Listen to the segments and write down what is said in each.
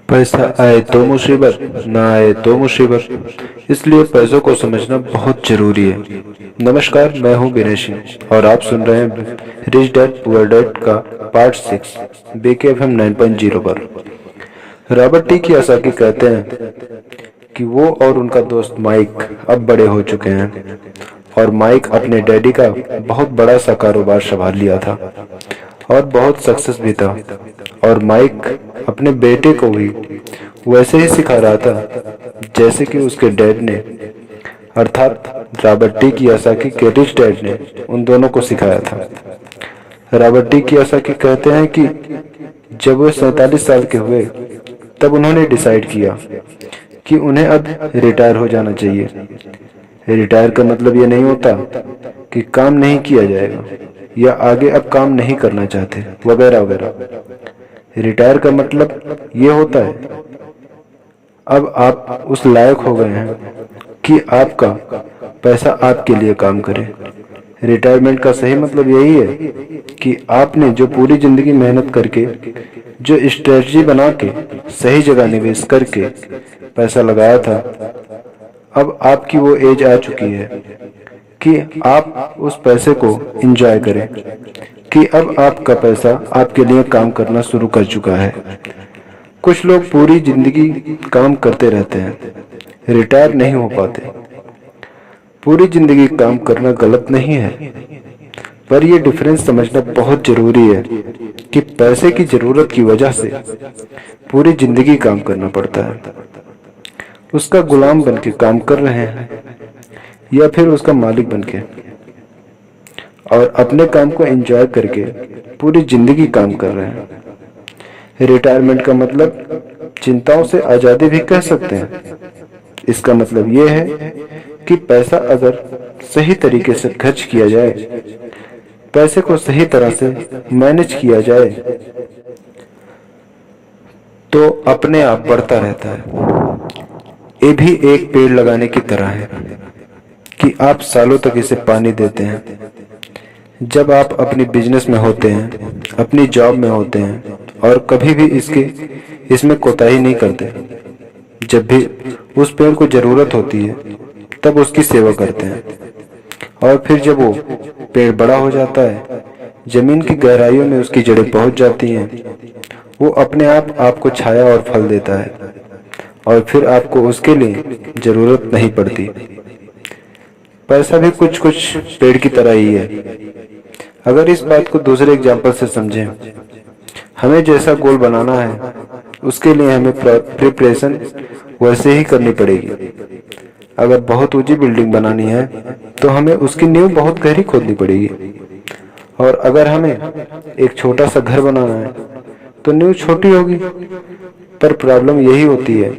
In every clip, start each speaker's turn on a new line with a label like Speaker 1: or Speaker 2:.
Speaker 1: पैसा आए तो मुसीबत, ना आए तो मुसीबत। इसलिए पैसों को समझना बहुत जरूरी है। नमस्कार, मैं हूं विनय सिंह और आप सुन रहे हैं रिच डैड पुअर डैड का पार्ट 6 BKFM 9.0 पर। रॉबर्ट टी कियोसाकी कहते हैं कि वो और उनका दोस्त माइक अब बड़े हो चुके हैं और माइक अपने डैडी का बहुत बड़ा सा कारोबार संभाल लिया था और बहुत सक्सेस भी था। और माइक अपने बेटे को भी वैसे ही सिखा रहा था जैसे कि उसके डैड ने, अर्थात रॉबर्ट टी कियोसाकी के रिच डैड ने उन दोनों को सिखाया था। रॉबर्ट टी कियोसाकी कहते हैं कि जब वे 47 साल के हुए तब उन्होंने डिसाइड किया कि उन्हें अब रिटायर हो जाना चाहिए। रिटायर का मतलब ये नहीं होता कि काम नहीं किया जाएगा या आगे अब काम नहीं करना चाहते वगैरह वगैरह। रिटायर का मतलब ये होता है अब आप उस लायक हो गए हैं कि आपका पैसा आपके लिए काम करे। रिटायरमेंट का सही मतलब यही है कि आपने जो पूरी जिंदगी मेहनत करके, जो स्ट्रेटजी बना के, सही जगह निवेश करके पैसा लगाया था, अब आपकी वो एज आ चुकी है कि आप उस पैसे को एंजॉय करें, कि अब आपका पैसा आपके लिए काम करना शुरू कर चुका है। कुछ लोग पूरी जिंदगी काम करते रहते हैं, रिटायर नहीं हो पाते। पूरी जिंदगी काम करना गलत नहीं है, पर यह डिफरेंस समझना बहुत जरूरी है कि पैसे की जरूरत की वजह से पूरी जिंदगी काम करना पड़ता है। उसका गुलाम बन के काम कर रहे हैं या फिर उसका मालिक बन के, और अपने काम को एंजॉय करके पूरी जिंदगी काम कर रहे हैं। रिटायरमेंट का मतलब चिंताओं से आजादी भी कह सकते हैं। इसका मतलब यह है कि पैसा अगर सही तरीके से खर्च किया जाए, पैसे को सही तरह से मैनेज किया जाए, तो अपने आप बढ़ता रहता है। ये भी एक पेड़ लगाने की तरह है कि आप सालों तक इसे पानी देते हैं। जब आप अपनी बिजनेस में होते हैं, अपनी जॉब में होते हैं और कभी भी इसमें कोताही नहीं करते। जब भी उस पेड़ को जरूरत होती है तब उसकी सेवा करते हैं, और फिर जब वो पेड़ बड़ा हो जाता है, जमीन की गहराइयों में उसकी जड़ें पहुंच जाती हैं, वो अपने आप आपको छाया और फल देता है और फिर आपको उसके लिए जरूरत नहीं पड़ती। पैसा भी कुछ कुछ पेड़ की तरह ही है। अगर इस बात को दूसरे एग्जाम्पल से समझें, हमें जैसा गोल बनाना है उसके लिए हमें प्रिपरेशन वैसे ही करनी पड़ेगी। अगर बहुत ऊंची बिल्डिंग बनानी है तो हमें उसकी नींव बहुत गहरी खोदनी पड़ेगी, और अगर हमें एक छोटा सा घर बनाना है तो नींव छोटी होगी। पर प्रॉब्लम यही होती है,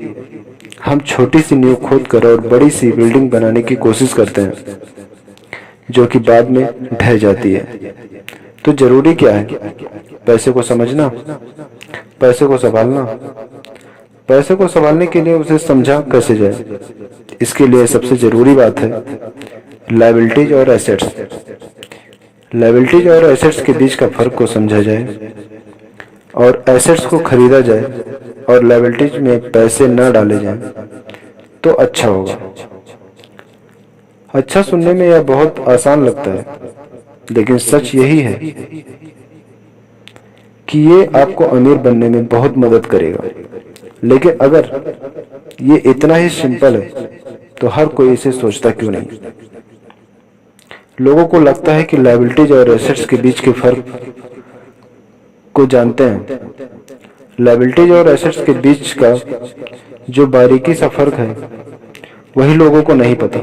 Speaker 1: हम छोटी सी नींव खोद कर और बड़ी सी बिल्डिंग बनाने की कोशिश करते हैं जो कि बाद में ढह जाती है। तो जरूरी क्या है? पैसे को समझना, पैसे को संभालना। पैसे को संभालने के लिए उसे समझा कैसे जाए, इसके लिए सबसे जरूरी बात है लायबिलिटीज और एसेट्स। लायबिलिटीज और एसेट्स के बीच का फर्क को समझा जाए और एसेट्स को खरीदा जाए और लायबिलिटीज में पैसे न डाले जाएं तो अच्छा होगा। अच्छा सुनने में यह बहुत आसान लगता है, लेकिन सच यही है कि ये आपको अमीर बनने में बहुत मदद करेगा। लेकिन अगर ये इतना ही सिंपल है तो हर कोई इसे सोचता क्यों नहीं? लोगों को लगता है कि लायबिलिटीज और एसेट्स के बीच के फर्क को जानते हैं। लायबिलिटीज और एसेट्स के बीच का जो बारीकी सा फर्क है वही लोगों को नहीं पता।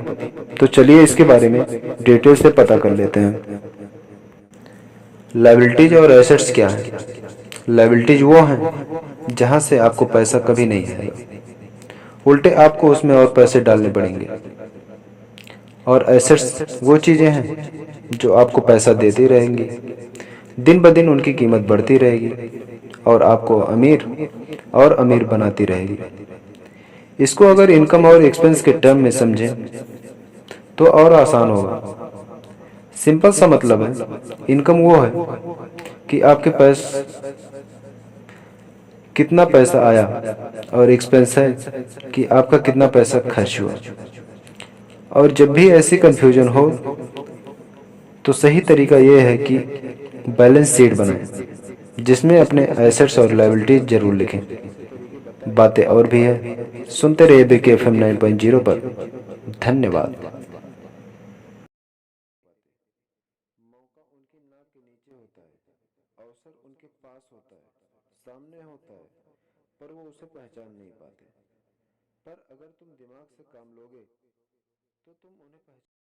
Speaker 1: तो चलिए इसके बारे में डिटेल से पता कर लेते हैं। लायबिलिटीज और एसेट्स क्या है? लायबिलिटीज वो हैं जहां से आपको पैसा कभी नहीं आएगा, उल्टे आपको उसमें और पैसे डालने पड़ेंगे। और एसेट्स वो चीजें हैं जो आपको पैसा देती रहेंगी, दिन ब दिन उनकी कीमत बढ़ती रहेगी और आपको अमीर और अमीर बनाती रहेगी। इसको अगर इनकम और एक्सपेंस के टर्म में समझें तो और आसान होगा। सिंपल सा मतलब है, इनकम वो है कि आपके पास कितना पैसा आया, और एक्सपेंस है कि आपका कितना पैसा खर्च हुआ। और जब भी ऐसी कन्फ्यूजन हो तो सही तरीका ये है कि बैलेंस शीट बनाएं, जिसमें अपने एसेट्स और लायबिलिटीज जरूर लिखें। बातें और भी है, सुनते रहिए बीके एफ एम 9.0 पर। धन्यवाद। मौका उनकी नाक के नीचे होता है, अवसर उनके पास होता है, सामने होता है, पर वो उसे पहचान नहीं पाते। पर अगर तुम दिमाग से काम लोगे तो तुम उन्हें पहचान